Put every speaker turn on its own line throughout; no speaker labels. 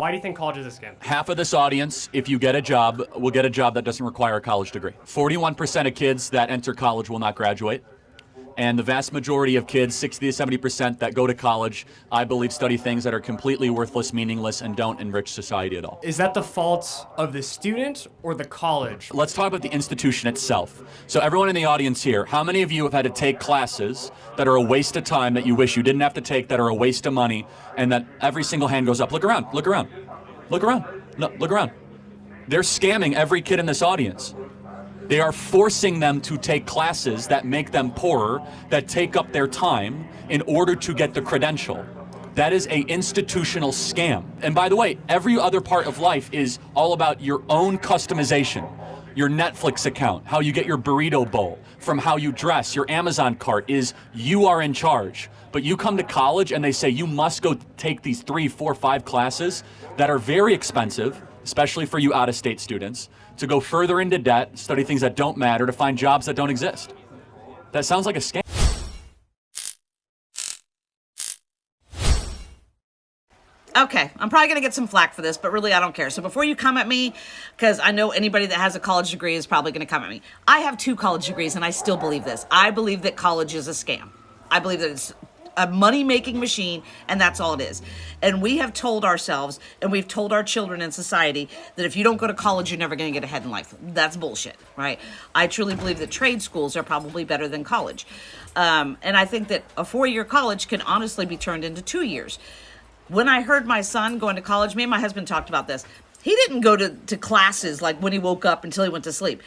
Why do you think college is a scam?
Half of this audience, if you get a job, will get a job that doesn't require a college degree. 41% of kids that enter college will not graduate. And the vast majority of kids, 60 to 70% that go to college, I believe study things that are completely worthless, meaningless, and don't enrich society at all.
Is that the fault of the student or the college?
Let's talk about the institution itself. So everyone in the audience here, how many of you have had to take classes that are a waste of time that you wish you didn't have to take, that are a waste of money, and that every single hand goes up? Look around, look around, look around, no, look around. They're scamming every kid in this audience. They are forcing them to take classes that make them poorer, that take up their time in order to get the credential. That is an institutional scam. And by the way, every other part of life is all about your own customization. Your Netflix account, how you get your burrito bowl, from how you dress, your Amazon cart is you are in charge. But you come to college and they say you must go take these 3, 4, 5 classes that are very expensive, especially for you out-of-state students, to go further into debt, study things that don't matter, to find jobs that don't exist. That sounds like a scam.
Okay, I'm probably going to get some flack for this, but really I don't care. So before you come at me, because I know anybody that has a college degree is probably going to come at me. I have 2 college degrees and I still believe this. I believe that college is a scam. I believe that it's a money-making machine, and that's all it is. And we have told ourselves, and we've told our children in society, that if you don't go to college, you're never going to get ahead in life. That's bullshit, right? I truly believe that trade schools are probably better than college. And I think that a 4-year college can honestly be turned into 2 years. When I heard my son going to college, me and my husband talked about this. He didn't go to classes like when he woke up until he went to sleep.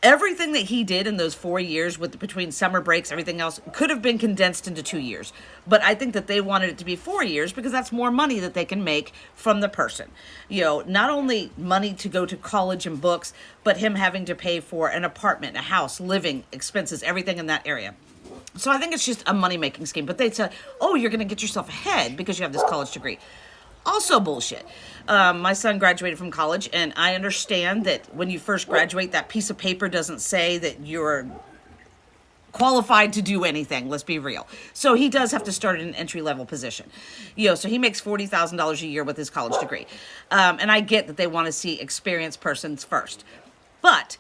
Everything that he did in those 4 years between summer breaks, everything else could have been condensed into 2 years. But I think that they wanted it to be 4 years because that's more money that they can make from the person. You know, not only money to go to college and books, but him having to pay for an apartment, a house, living expenses, everything in that area. So I think it's just a money-making scheme. But they said, oh, you're going to get yourself ahead because you have this college degree. Also bullshit. My son graduated from college, and I understand that when you first graduate, that piece of paper doesn't say that you're qualified to do anything. Let's be real. So he does have to start in an entry-level position. You know, so he makes $40,000 a year with his college degree. And I get that they want to see experienced persons first. But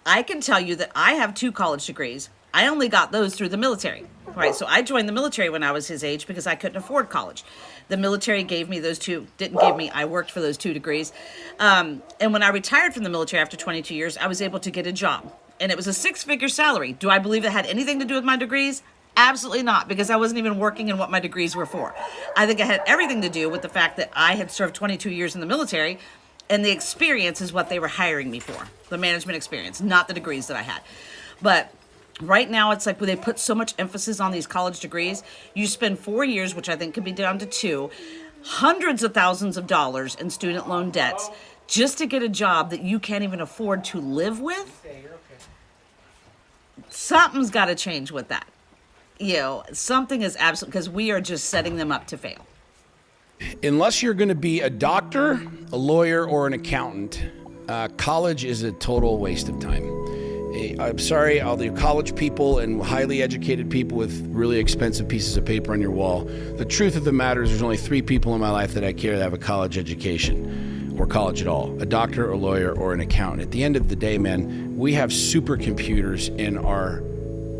I can tell you that I have 2 college degrees. I only got those through the military, right? So I joined the military when I was his age because I couldn't afford college. The military gave me those 2, didn't give me, I worked for those 2 degrees. And when I retired from the military after 22 years, I was able to get a job. And it was a 6-figure salary. Do I believe it had anything to do with my degrees? Absolutely not, because I wasn't even working in what my degrees were for. I think it had everything to do with the fact that I had served 22 years in the military, and the experience is what they were hiring me for, the management experience, not the degrees that I had. But right now, it's like they put so much emphasis on these college degrees. You spend 4 years, which I think could be down to 2, hundreds of thousands of dollars in student loan debts just to get a job that you can't even afford to live with. Something's got to change with that. You know, something is absolute, because we are just setting them up to fail.
Unless you're going to be a doctor, a lawyer, or an accountant, college is a total waste of time. I'm sorry, all the college people and highly educated people with really expensive pieces of paper on your wall. The truth of the matter is there's only 3 people in my life that I care that have a college education or college at all, a doctor, a lawyer, or an accountant. At the end of the day, man, we have supercomputers in our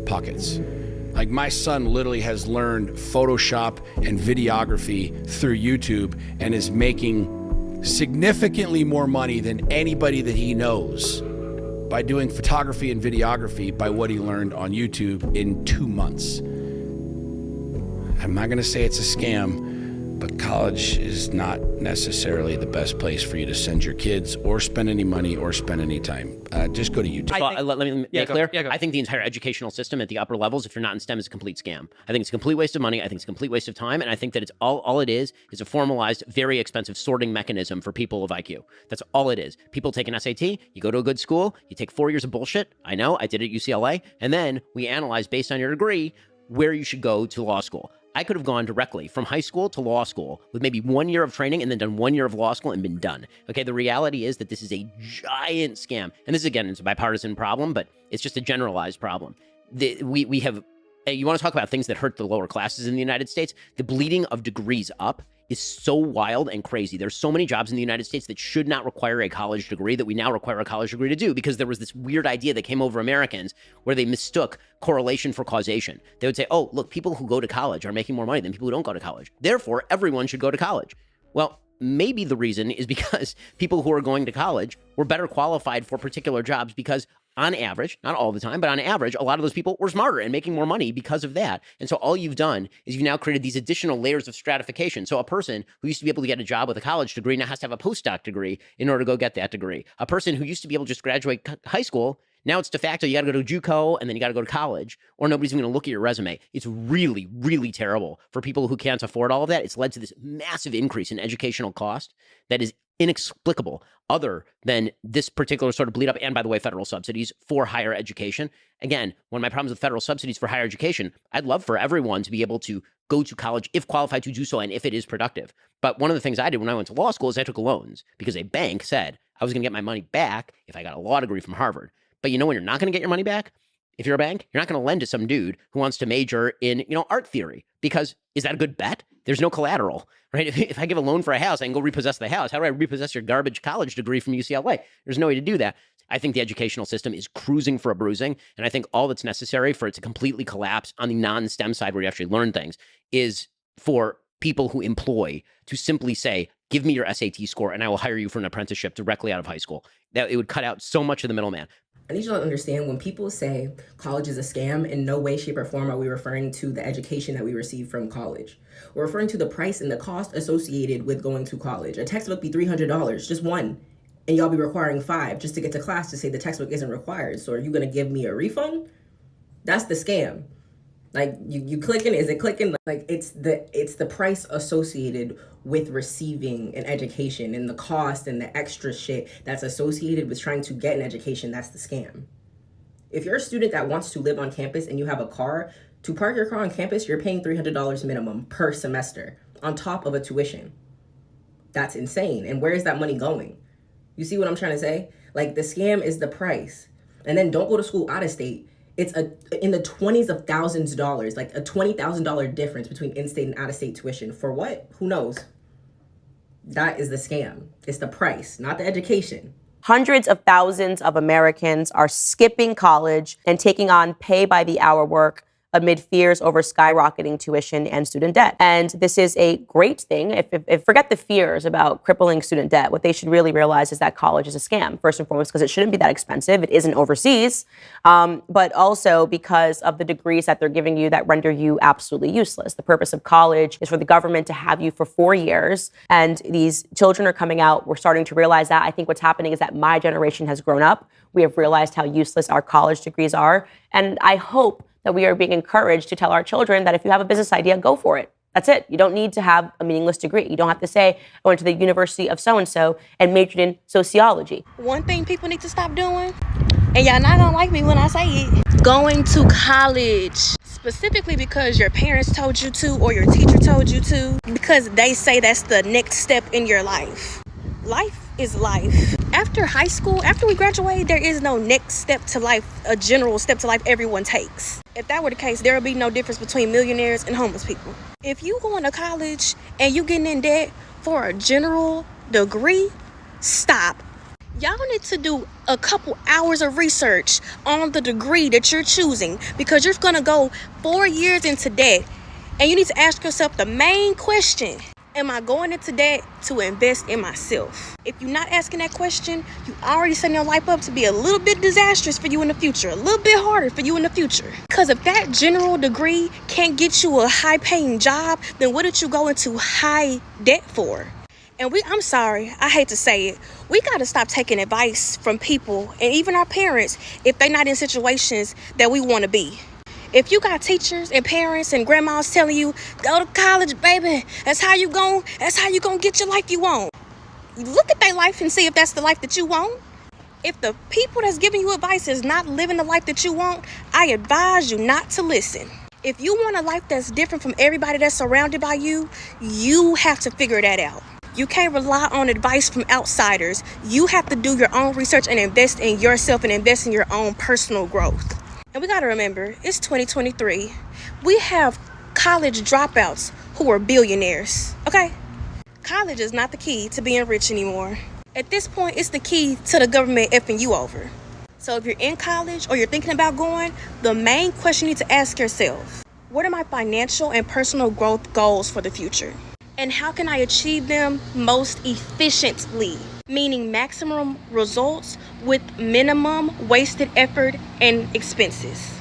pockets. Like my son literally has learned Photoshop and videography through YouTube and is making significantly more money than anybody that he knows by doing photography and videography by what he learned on YouTube in 2 months. I'm not gonna say it's a scam, but college is not necessarily the best place for you to send your kids or spend any money or spend any time. Just go to YouTube.
Let me make clear.
Go.
I think the entire educational system at the upper levels, if you're not in STEM, is a complete scam. I think it's a complete waste of money. I think it's a complete waste of time. And I think that it's all it is a formalized, very expensive sorting mechanism for people of IQ. That's all it is. People take an SAT, you go to a good school, you take 4 years of bullshit. I know, I did it at UCLA. And then we analyze based on your degree where you should go to law school. I could have gone directly from high school to law school with maybe 1 year of training and then done 1 year of law school and been done. Okay, the reality is that this is a giant scam. And this, again, it's a bipartisan problem, but it's just a generalized problem. We have You want to talk about things that hurt the lower classes in the United States? The bleeding of degrees up is so wild and crazy. There's so many jobs in the United States that should not require a college degree that we now require a college degree to do, because there was this weird idea that came over Americans where they mistook correlation for causation. They would say, oh, look, people who go to college are making more money than people who don't go to college. Therefore, everyone should go to college. Well, maybe the reason is because people who are going to college were better qualified for particular jobs because on average, not all the time, but on average, a lot of those people were smarter and making more money because of that. And so all you've done is you've now created these additional layers of stratification. So a person who used to be able to get a job with a college degree now has to have a postdoc degree in order to go get that degree. A person who used to be able to just graduate high school, now it's de facto, you got to go to JUCO and then you got to go to college, or nobody's even going to look at your resume. It's really, really terrible for people who can't afford all of that. It's led to this massive increase in educational cost that is inexplicable, other than this particular sort of bleed up, and by the way, federal subsidies for higher education. Again, one of my problems with federal subsidies for higher education, I'd love for everyone to be able to go to college if qualified to do so and if it is productive. But one of the things I did when I went to law school is I took loans because a bank said I was going to get my money back if I got a law degree from Harvard. But you know when you're not going to get your money back? If you're a bank, you're not going to lend to some dude who wants to major in, art theory, because is that a good bet? There's no collateral, right? If I give a loan for a house, I can go repossess the house. How do I repossess your garbage college degree from UCLA? There's no way to do that. I think the educational system is cruising for a bruising. And I think all that's necessary for it to completely collapse on the non-STEM side where you actually learn things is for people who employ to simply say, give me your SAT score and I will hire you for an apprenticeship directly out of high school. That it would cut out so much of the middleman.
I need you to understand, when people say college is a scam, in no way, shape, or form are we referring to the education that we receive from college. We're referring to the price and the cost associated with going to college. A textbook be $300, just one, and y'all be requiring 5 just to get to class to say the textbook isn't required. So are you going to give me a refund? That's the scam. Like, you clicking, is it clicking? Like, it's the price associated with receiving an education and the cost and the extra shit that's associated with trying to get an education. That's the scam. If you're a student that wants to live on campus and you have a car, to park your car on campus, you're paying $300 minimum per semester on top of a tuition. That's insane. And where is that money going? You see what I'm trying to say? Like, the scam is the price. And then don't go to school out of state. It's in the 20s of thousands of dollars, like a $20,000 difference between in-state and out-of-state tuition. For what? Who knows? That is the scam. It's the price, not the education.
Hundreds of thousands of Americans are skipping college and taking on pay-by-the-hour work amid fears over skyrocketing tuition and student debt. And this is a great thing. If forget the fears about crippling student debt, what they should really realize is that college is a scam, first and foremost, because it shouldn't be that expensive. It isn't overseas, but also because of the degrees that they're giving you that render you absolutely useless. The purpose of college is for the government to have you for 4 years, and these children are coming out. We're starting to realize that. I think what's happening is that my generation has grown up. We have realized how useless our college degrees are, and I hope that we are being encouraged to tell our children that if you have a business idea, go for it. That's it. You don't need to have a meaningless degree. You don't have to say, I went to the University of so-and-so and majored in sociology.
One thing people need to stop doing, and y'all not gonna like me when I say it, going to college. Specifically because your parents told you to or your teacher told you to, because they say that's the next step in your life. Life is life. After high school, after we graduate, there is no next step to life, a general step to life everyone takes. If that were the case, there would be no difference between millionaires and homeless people. If you going to college and you getting in debt for a general degree, stop. Y'all need to do a couple hours of research on the degree that you're choosing, because you're going to go 4 years into debt, and you need to ask yourself the main question. Am I going into debt to invest in myself? If you're not asking that question, you already setting your life up to be a little bit disastrous for you in the future, a little bit harder for you in the future. Because if that general degree can't get you a high-paying job, then what did you go into high debt for? And I'm sorry, I hate to say it, we got to stop taking advice from people and even our parents if they're not in situations that we want to be. If you got teachers and parents and grandmas telling you, go to college, baby, that's how you gonna get your life you want. Look at their life and see if that's the life that you want. If the people that's giving you advice is not living the life that you want, I advise you not to listen. If you want a life that's different from everybody that's surrounded by you, you have to figure that out. You can't rely on advice from outsiders. You have to do your own research and invest in yourself and invest in your own personal growth. And we got to remember, it's 2023. We have college dropouts who are billionaires, okay? College is not the key to being rich anymore. At this point, it's the key to the government effing you over. So if you're in college or you're thinking about going, the main question you need to ask yourself, what are my financial and personal growth goals for the future? And how can I achieve them most efficiently? Meaning maximum results with minimum wasted effort and expenses.